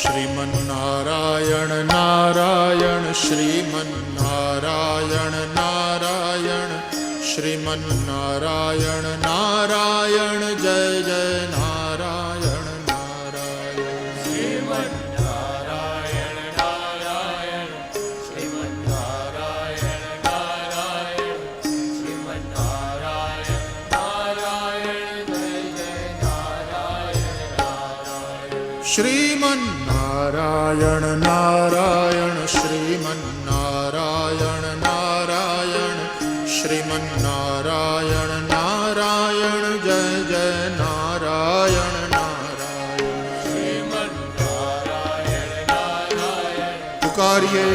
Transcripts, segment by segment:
શ્રીમન્નારાયણ નારાયણ શ્રીમન્નારાયણ નારાયણ શ્રીમન્નારાયણ નારાયણ જય જય નારાયણ નારાયણ શ્રીમન્નારાયણ નારાયણ શ્રીમન્નારાયણ નારાયણ શ્રીમન્નારાયણ નારાયણ જય જય નારાયણ નારાયણ શ્રીમન્નારાયણ નારાયણ શ્રીમન્નારાયણ નારાયણ શ્રીમન્નારાયણ નારાયણ જય જય નારાયણ નારાયણ શ્રીમન્નારાયણ નારાયણ પુકારીએ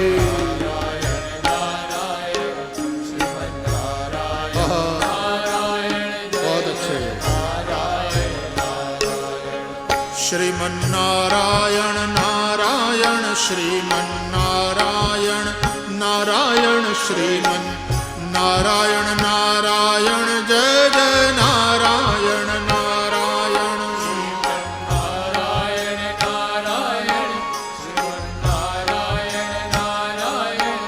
बहुत अच्छे श्रीमन्नारायण नारायण श्रीमन्नारायण नारायण श्रीमन्नारायण नारायण जय जय नारायण नारायण श्रीमन्नारायण नारायण श्रीमन्नारायण नारायण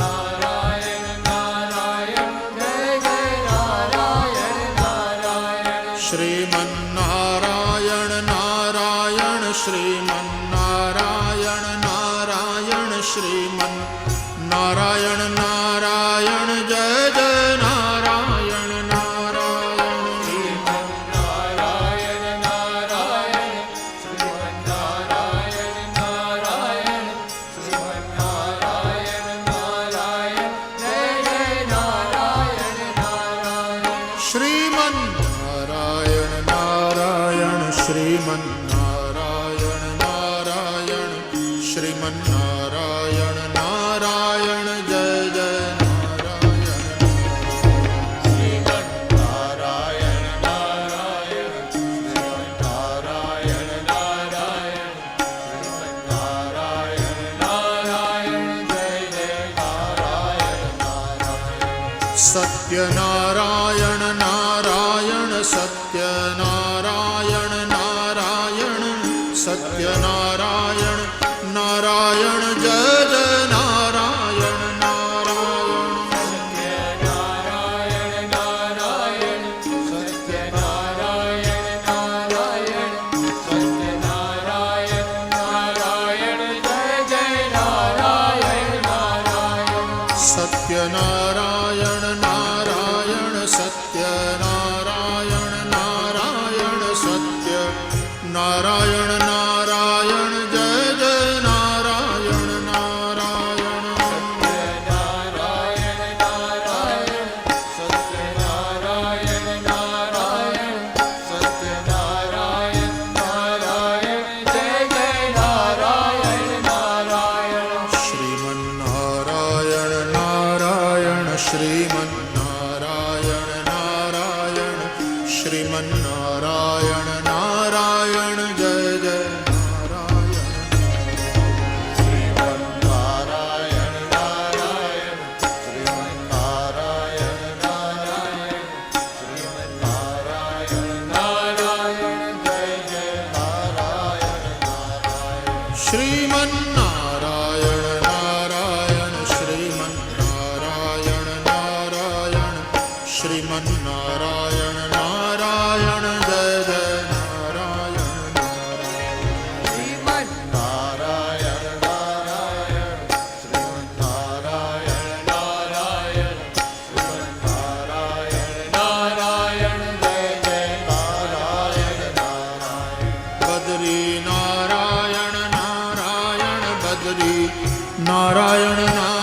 श्रीमन्नारायण नारायण जय जय नारायण नारायण श्रीमन्नारायण नारायण श्रीमन्नारायण नारायण श्रीमन्नारायण नारायण जय जय नारायण नारायण श्रीमन्नारायण नारायण श्रीमन्नारायण नारायण श्रीमन्नारायण नारायण जय जय नारायण नारायण श्रीमन्नारायण नारायण श्रीमन्नारायण नारायण श्रीमन्नारायण नारायण जय जय नारायण श्रीमन्नारायण नारायण श्रीमन्नारायण नारायण श्रीमन्नारायण नारायण जय जय नारायण नारायण सत्यनारायण नारायण सत्यनारायण नारायण सत्यनारायण नारायण जय जय नारायण नारायण सत्यनारायण नारायण सत्यनारायण नारायण सत्यनारायण नारायण जय जय नारायण नारायण सत्यनारायण नारायण सत्यनारायण नारायण सत्यनारायण नारायण जय जय नारायण नारायण सत्यनारायण नारायण सत्यनारायण नारायण सत्यनारायण नारायण जय जय नारायण नारायण श्रीमन्नारायण नारायण श्रीमन्नारायण नारायण श्रीमन्नारायण नारायण जय जय नारायण श्रीमन्नारायण नारायण श्रीमन्नारायण नारायण श्रीमन्नारायण नारायण जय जय नारायण नारायण श्रीमन्नारायण नारायण श्रीमन्नारायण नारायण श्रीमन्नारायण नारायण जय जय नारायण नारायण श्रीमन्नारायण नारायण श्रीमन्नारायण नारायण श्रीमन्नारायण नारायण जय जय नारायण नारायण बद्री नारायण नारायण बद्री नारायण नारायण